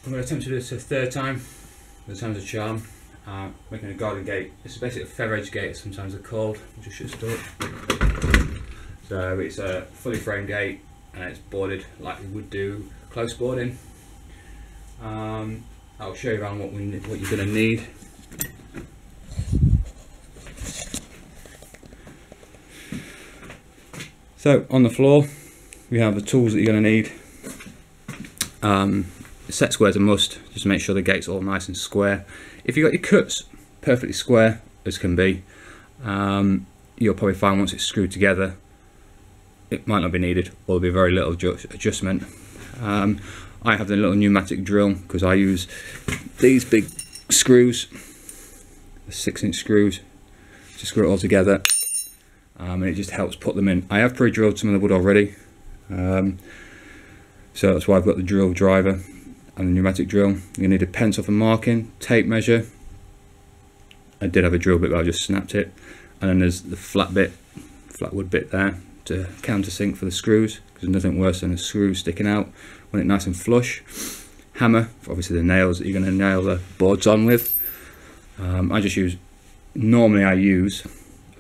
I'm going to attempt to do this a third time. The time's a charm. Making a garden gate. This is basically a feather edge gate, sometimes they're called. I'll just shut it up. So it's a fully framed gate and it's boarded like we would do close boarding. I'll show you around what you're going to need. So on the floor we have the tools that you're going to need. Set square's a must, just to make sure the gate's all nice and square. If you've got your cuts perfectly square as can be, you'll probably find once it's screwed together it might not be needed, or there'll be very little adjustment. I have the little pneumatic drill because I use these big screws, the 6-inch screws, to screw it all together, and it just helps put them in. I have pre-drilled some of the wood already, so that's why I've got the drill driver and the pneumatic drill. You need a pencil for marking, tape measure. I did have a drill bit but I just snapped it, and then there's the flat wood bit there to countersink for the screws, because there's nothing worse than a screw sticking out when it's nice and flush. Hammer for obviously the nails that you're going to nail the boards on with. Normally I use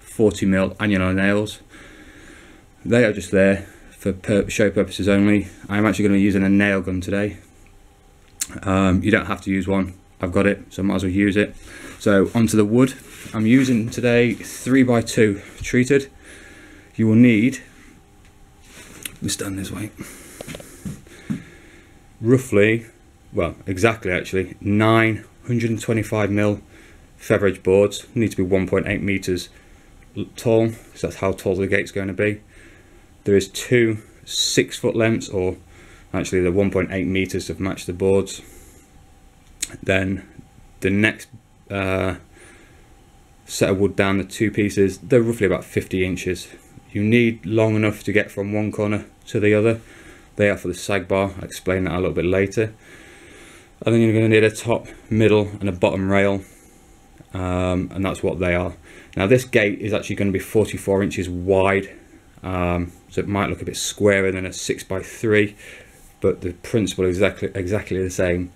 40mm annular nails. They are just there for show purposes only. I'm actually going to be using a nail gun today. You don't have to use one, I've got it, so I might as well use it. So onto the wood. I'm using today 3x2 treated. You will need, let me stand this way, roughly, well exactly actually, 9 125mm feather edge boards. Need to be 1.8 meters tall, because that's how tall the gate's going to be. There is 2 6-foot lengths, or actually they're 1.8 meters to match the boards. Then the next set of wood down, the 2 pieces, they're roughly about 50 inches. You need long enough to get from one corner to the other. They are for the sag bar. I'll explain that a little bit later. And then you're going to need a top, middle and a bottom rail, and that's what they are. Now this gate is actually going to be 44 inches wide, so it might look a bit squarer than a 6x3, but the principle is exactly the same.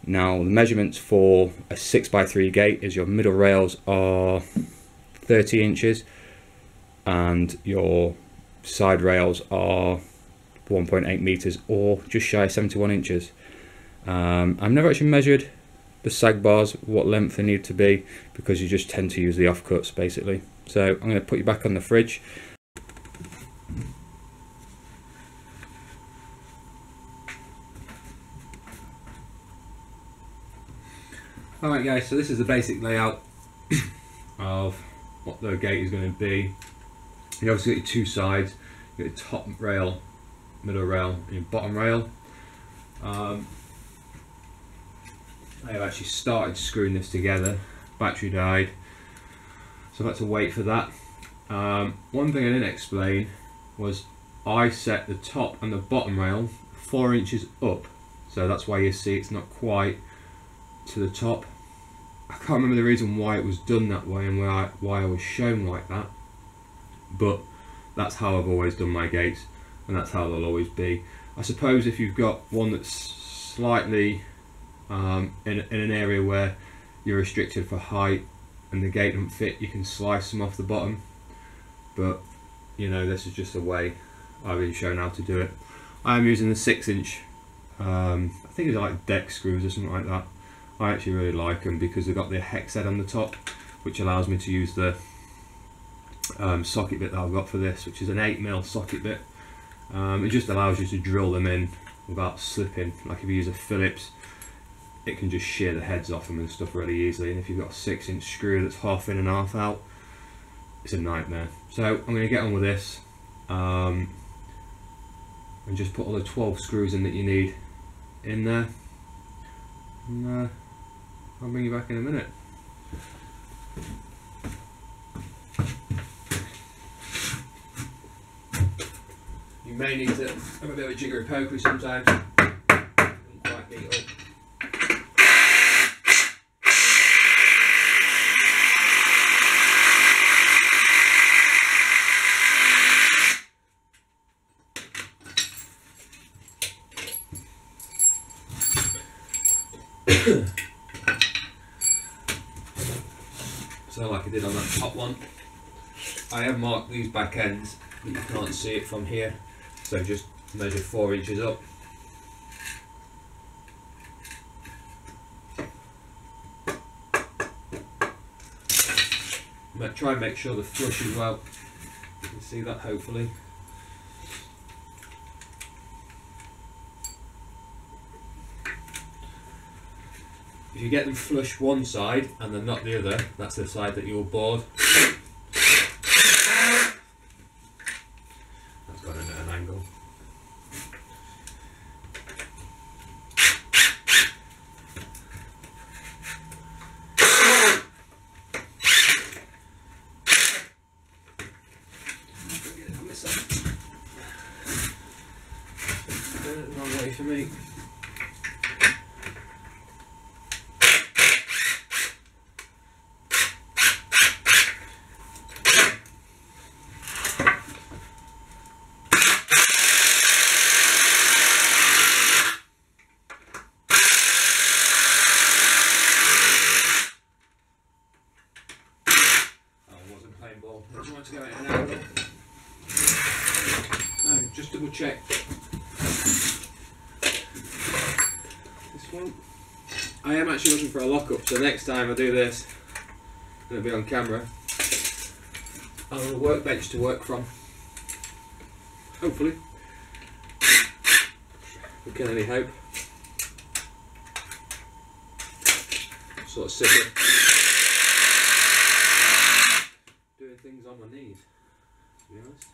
Now the measurements for a 6x3 gate is your middle rails are 30 inches and your side rails are 1.8 meters, or just shy of 71 inches. I've never actually measured the sag bars, what length they need to be, because you just tend to use the offcuts basically. So I'm going to put you back on the fridge. Alright guys, so this is the basic layout of what the gate is going to be. You obviously got your 2 sides, you got your top rail, middle rail and your bottom rail. I have actually started screwing this together. Battery died, so I've had to wait for that. One thing I didn't explain was I set the top and the bottom rail 4 inches up, so that's why you see it's not quite to the top. I can't remember the reason why it was done that way and why I was shown like that, but that's how I've always done my gates, and that's how they'll always be. I suppose if you've got one that's slightly in an area where you're restricted for height and the gate doesn't fit, you can slice them off the bottom, but you know, this is just the way I've been shown how to do it. I'm using the 6-inch, I think it's like deck screws or something like that. I actually really like them because they've got the hex head on the top, which allows me to use the socket bit that I've got for this, which is an 8mm socket bit. It just allows you to drill them in without slipping. Like if you use a Phillips, it can just shear the heads off them and stuff really easily, and if you've got a 6-inch screw that's half in and half out, it's a nightmare. So I'm going to get on with this and just put all the 12 screws in that you need in there, and I'll bring you back in a minute. You may need to have a bit of a jiggery pokery sometimes. Doesn't quite get it up. So like I did on that top one, I have marked these back ends, but you can't see it from here, so just measure 4 inches up. Try and make sure they're flush as well. You can see that hopefully. If you get them flush one side and then not the other, that's the side that you're bored. That's got in at an angle. Wrong way for me. To go at an angle. Just double check this one. I am actually looking for a lockup, so next time I do this, it'll be on camera. I'll have a workbench to work from. Hopefully. We can only hope. Sort of sick of doing things on my knees, to be honest.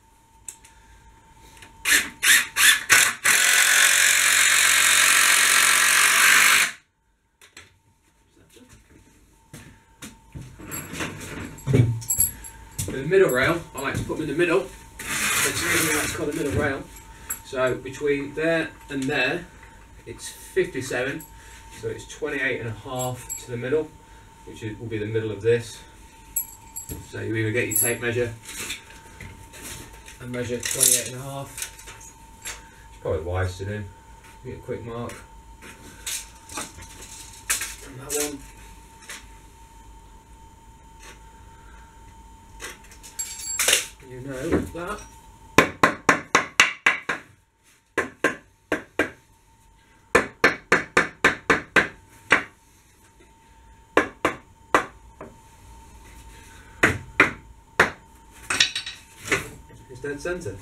The middle rail, I like to put them in the middle. That's the reason why it's called a middle rail. So between there and there, it's 57. So it's 28.5 to the middle, which will be the middle of this. So you either get your tape measure and measure 28.5. It's probably wise to do. Get a quick mark. And that one. You know that. It's dead centre.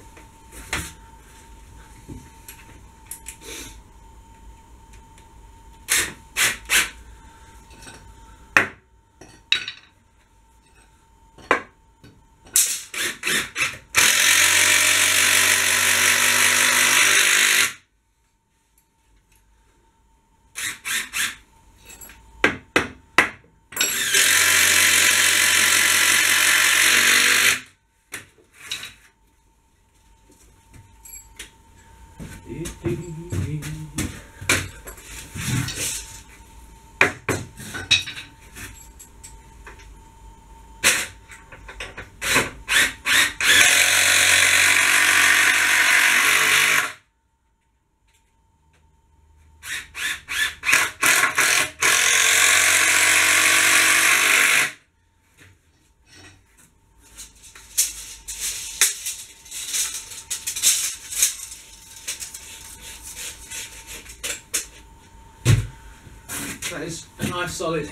That is a nice solid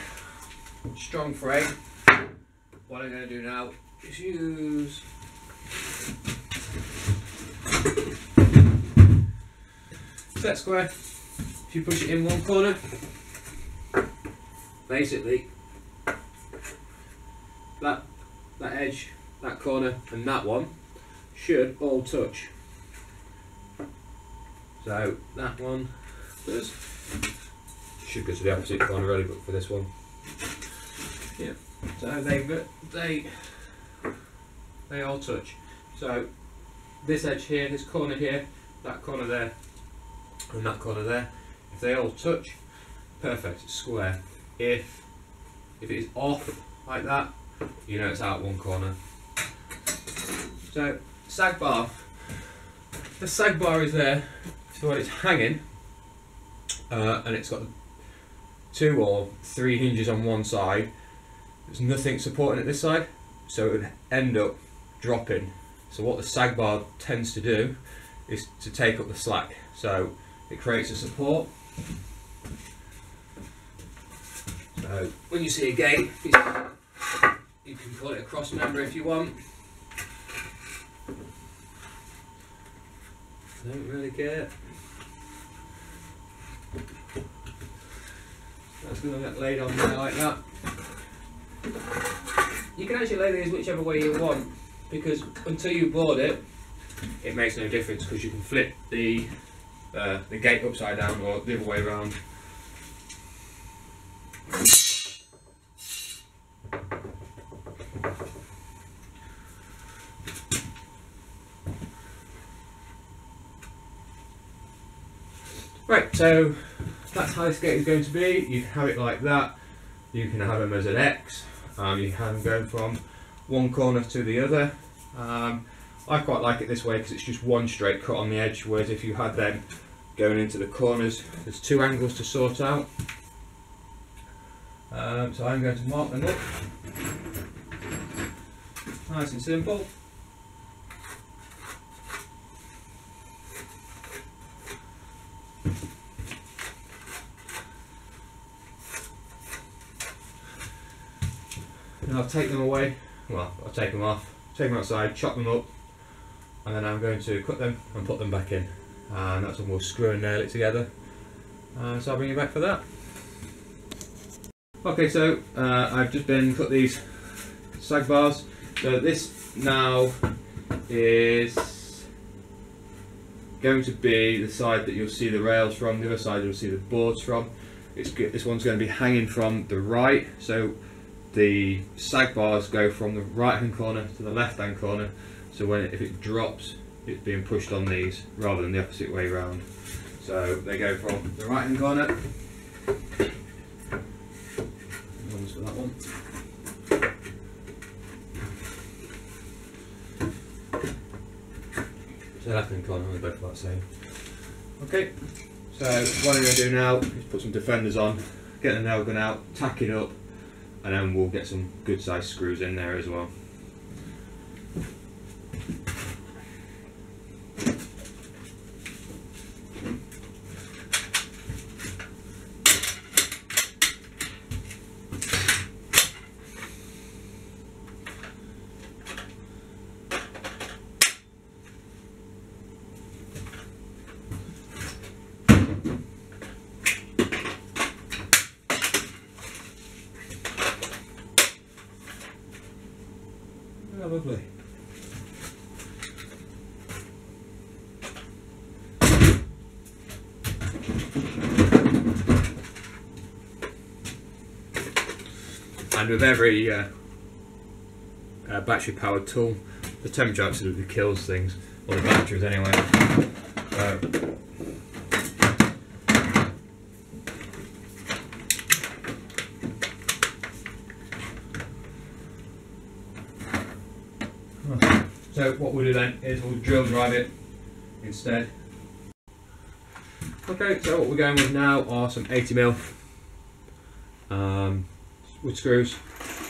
strong frame. What I'm going to do now is use set square. If you push it in one corner, basically that edge, that corner and that one should all touch. So that one does. Should go to the opposite corner really, but for this one, yeah. So they all touch. So this edge here, this corner here, that corner there, and that corner there. If they all touch, perfect. It's square. If it is off like that, you know it's out one corner. So sag bar. The sag bar is there so when it's hanging, and it's got 2 or 3 hinges on one side. There's nothing supporting it this side, so it would end up dropping. So what the sag bar tends to do is to take up the slack, so it creates a support. So when you see a gate, you can call it a cross member if you want. I don't really care. That's going to get laid on there like that. You can actually lay these whichever way you want, because until you board it, it makes no difference, because you can flip the gate upside down or the other way around. Right, so that's how this gate is going to be. You can have it like that. You can have them as an X. You can have them going from one corner to the other. I quite like it this way because it's just one straight cut on the edge, whereas if you had them going into the corners, there's 2 angles to sort out. So I'm going to mark them up. Nice and simple. And I'll take them away, well, I'll take them off, take them outside, chop them up, and then I'm going to cut them and put them back in. And that's when we'll screw and nail it together. So I'll bring you back for that. Okay, so I've just been cut these sag bars. So this now is going to be the side that you'll see the rails from, the other side you'll see the boards from. This one's going to be hanging from the right, so the sag bars go from the right hand corner to the left hand corner, so if it drops, it's being pushed on these rather than the opposite way around. So they go from the right hand corner. One's for that one. So left hand corner, they're both about the same. Okay, so what I'm going to do now is put some defenders on, get the nail gun out, tack it up, and then we'll get some good sized screws in there as well. Oh, lovely. And with every battery powered tool, the temperature absolutely kills things, or the batteries anyway. So what we'll do then is we'll drill drive it instead. Okay, so what we're going with now are some 80mm wood screws.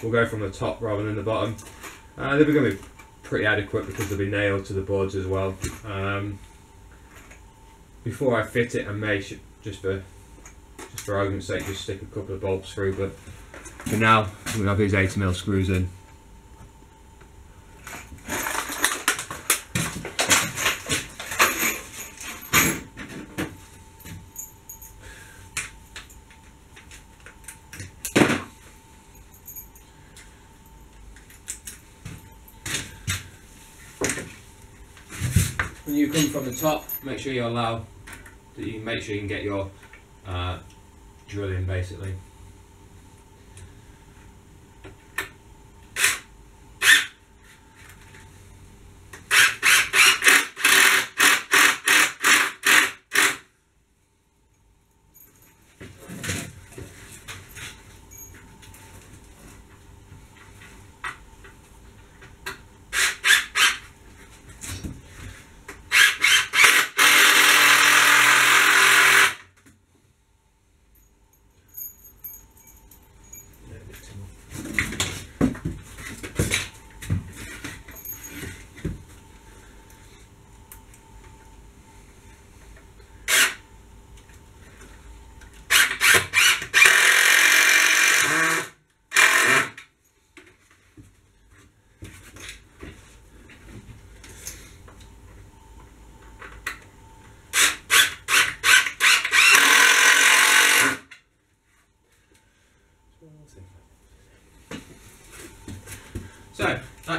We'll go from the top rather than the bottom. They're going to be pretty adequate because they'll be nailed to the boards as well. Before I fit it, I may just for argument's sake just stick a couple of bolts through, but for now we'll have these 80mm screws in. When you come from the top, make sure you make sure you can get your drill in basically.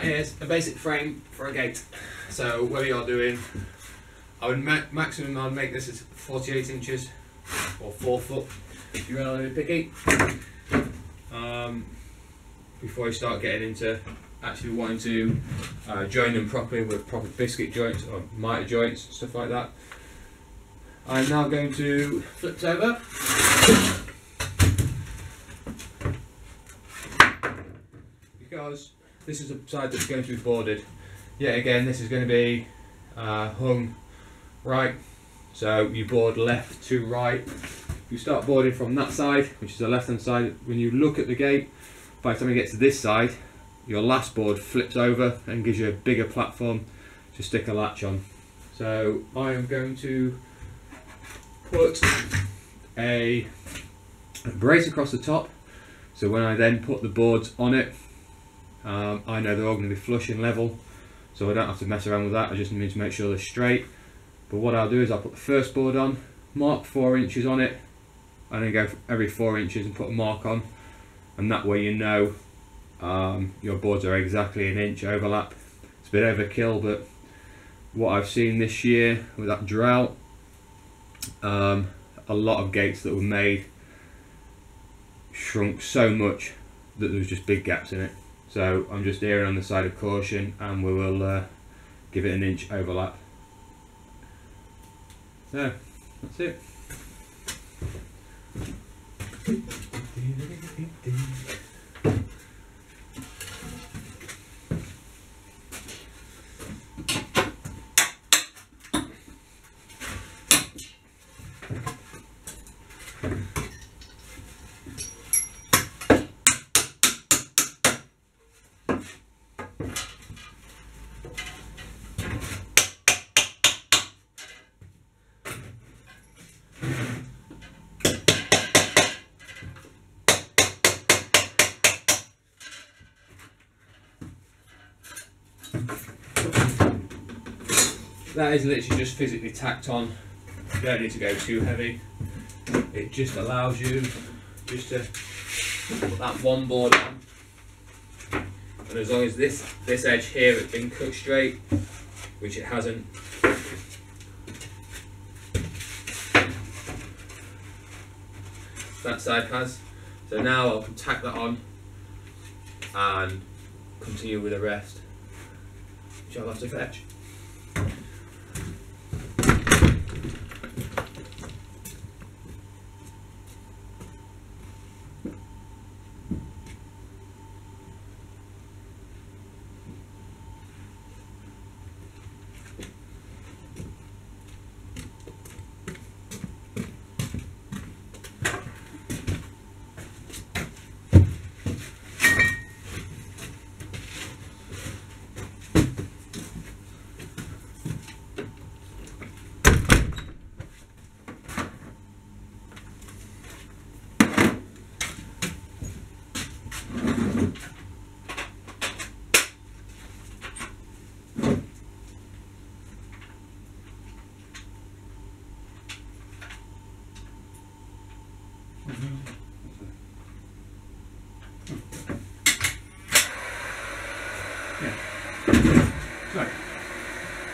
is a basic frame for a gate. So whether you're doing, I would maximum I'd make this as 48 inches or 4 foot if you're really picky. Before you start getting into actually wanting to join them properly with proper biscuit joints or mitre joints, stuff like that. I'm now going to flip it over. Because this is the side that's going to be boarded. Yet again, this is going to be hung right, so you board left to right. You start boarding from that side, which is the left hand side. When you look at the gate, by the time you get to this side, your last board flips over and gives you a bigger platform to stick a latch on. So I am going to put a brace across the top, so when I then put the boards on it, I know they're all going to be flush and level, so I don't have to mess around with that. I just need to make sure they're straight. But what I'll do is I'll put the first board on, mark 4 inches on it, and then go for every 4 inches and put a mark on, and that way you know your boards are exactly 1 inch overlap. It's a bit overkill, but what I've seen this year with that drought, a lot of gates that were made shrunk so much that there was just big gaps in it. So I'm just erring on the side of caution, and we will give it 1 inch overlap. So that's it. That is literally just physically tacked on. You don't need to go too heavy. It just allows you just to put that one board on, and as long as this edge here has been cut straight, which it hasn't, that side has. So now I'll tack that on and continue with the rest, which I'll have to fetch.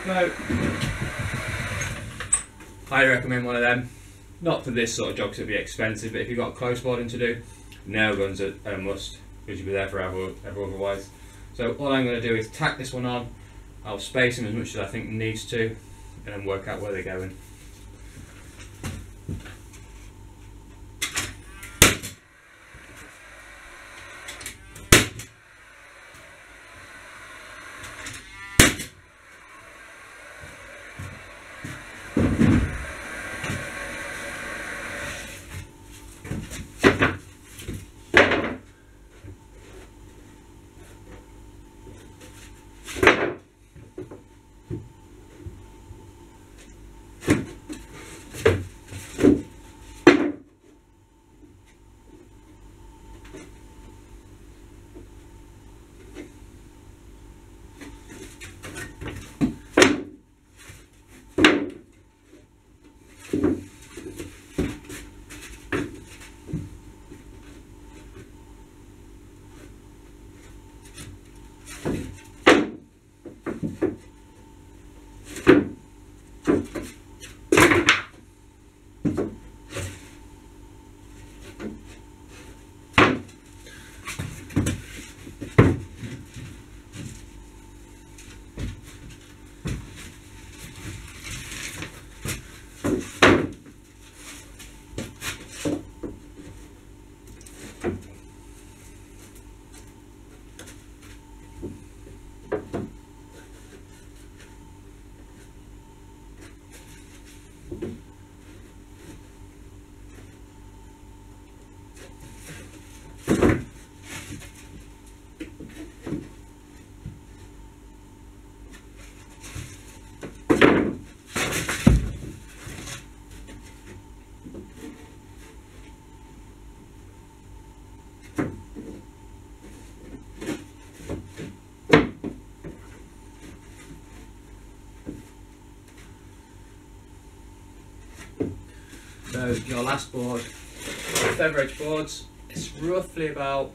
So, I recommend one of them. Not for this sort of job because it'd be expensive, but if you've got close boarding to do, nail guns are a must because you'll be there forever otherwise. So all I'm going to do is tack this one on. I'll space them as much as I think needs to, and then work out where they're going. So your last board, feather edge boards, it's roughly about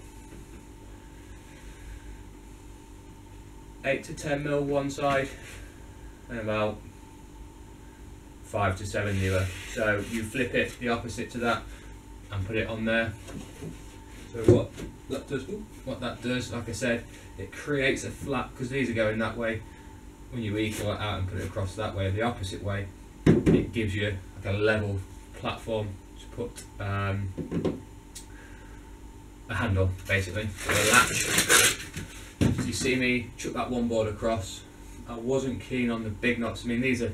8 to 10 mil one side and about 5 to 7 the other. So you flip it the opposite to that and put it on there. So what that does, like I said, it creates a flat, because these are going that way. When you equal it out and put it across that way, the opposite way, it gives you like a level platform to put a handle, basically, or a latch. So you see me chuck that one board across. I wasn't keen on the big knots. I mean, these are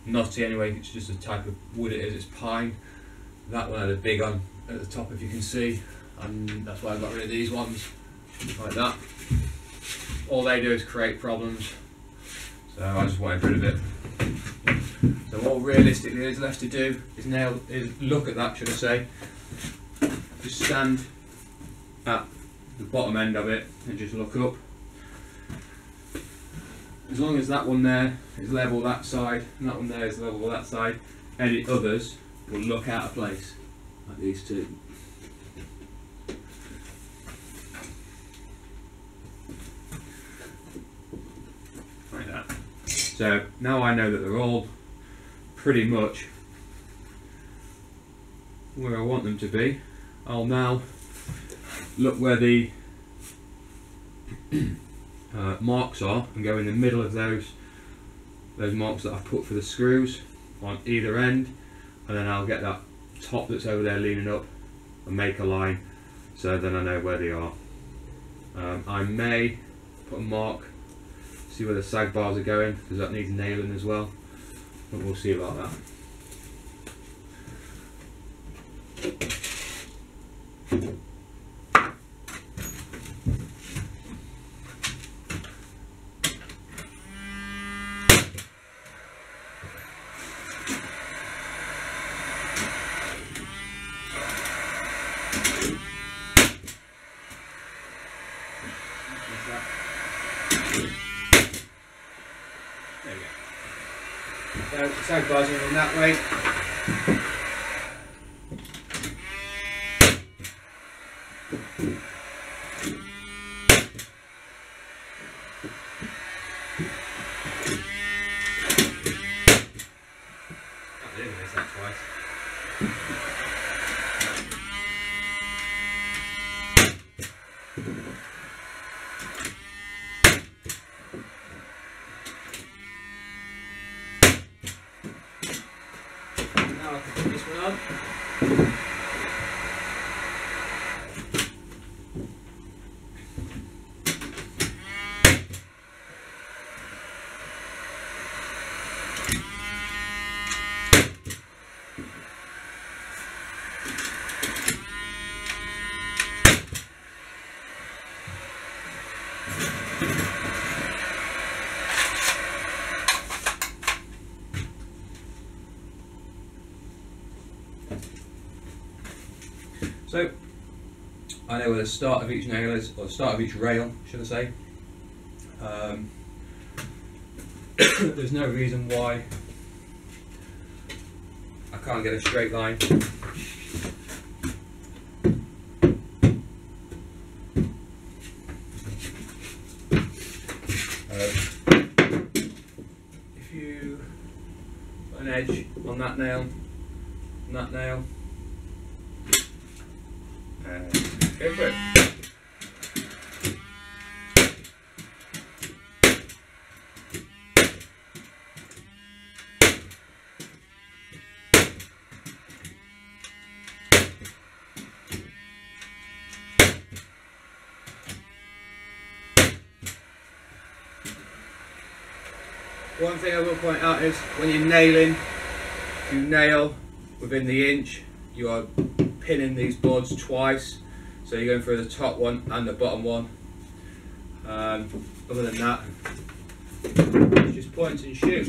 knotty anyway, it's just the type of wood it is, it's pine. That one had a big on at the top, if you can see, and that's why I got rid of these ones, like that. All they do is create problems, so I just wanted rid of it. So what realistically is left to do is look at that, should I say. Just stand at the bottom end of it and just look up. As long as that one there is level that side and that one there is level that side, any others will look out of place, like these two. Like that. So now I know that they're all pretty much where I want them to be. I'll now look where the marks are and go in the middle of those marks that I've put for the screws on either end, and then I'll get that top that's over there leaning up and make a line, so then I know where they are. I may put a mark, see where the sag bars are going, because that needs nailing as well, but we'll see about that. There we go. So the sag bars are in that way. Now I can put this one on. So I know where the start of each nail is, or the start of each rail, should I say. There's no reason why I can't get a straight line. If you put an edge on that nail, and that nail, Go for it. One thing I will point out is when you're nailing, if you nail within the inch, you are pinning these boards twice. So you're going through the top one and the bottom one. Other than that, just point and shoot.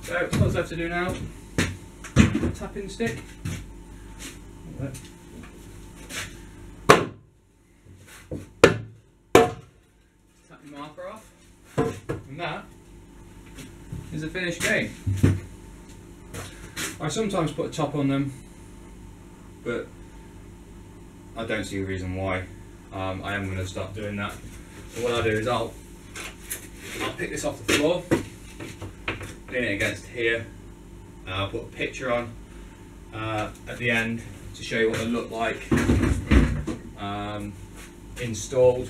So what's left to do now? Tapping stick. Tap the marker off. And that is a finished game. I sometimes put a top on them, but I don't see a reason why. I am going to start doing that. So what I'll do is I'll pick this off the floor, lean it against here, I'll put a picture on at the end to show you what they look like installed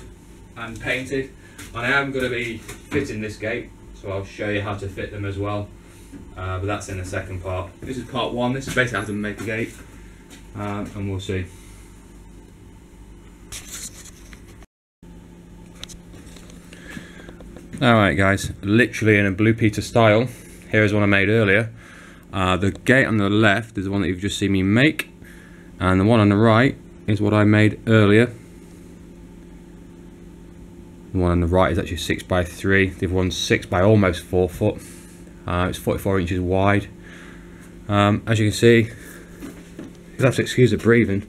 and painted. And I am going to be fitting this gate, so I'll show you how to fit them as well, but that's in the second part. This is part one. This is basically how to make a gate, and we'll see. Alright guys, literally in a Blue Peter style, here is one I made earlier. The gate on the left is the one that you've just seen me make, and the one on the right is what I made earlier. The one on the right is actually 6x3, the other one's 6 by almost 4 foot. It's 44 inches wide. As you can see, you'll have to excuse the breathing.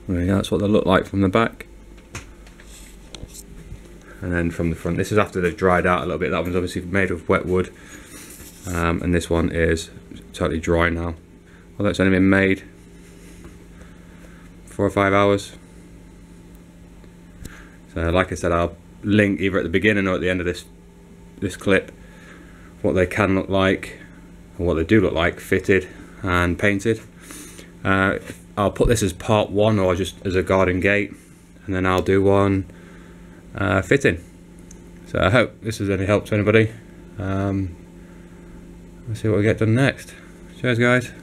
There you go, that's what they look like from the back. And then from the front, this is after they've dried out a little bit. That one's obviously made of wet wood, and this one is totally dry now. Although it's only been made 4 or 5 hours. So like I said, I'll link either at the beginning or at the end of this clip what they can look like, or what they do look like fitted and painted. I'll put this as part one, or just as a garden gate, and then I'll do one fitting. So I hope this is any help to anybody. Let's see what we get done next. Cheers guys.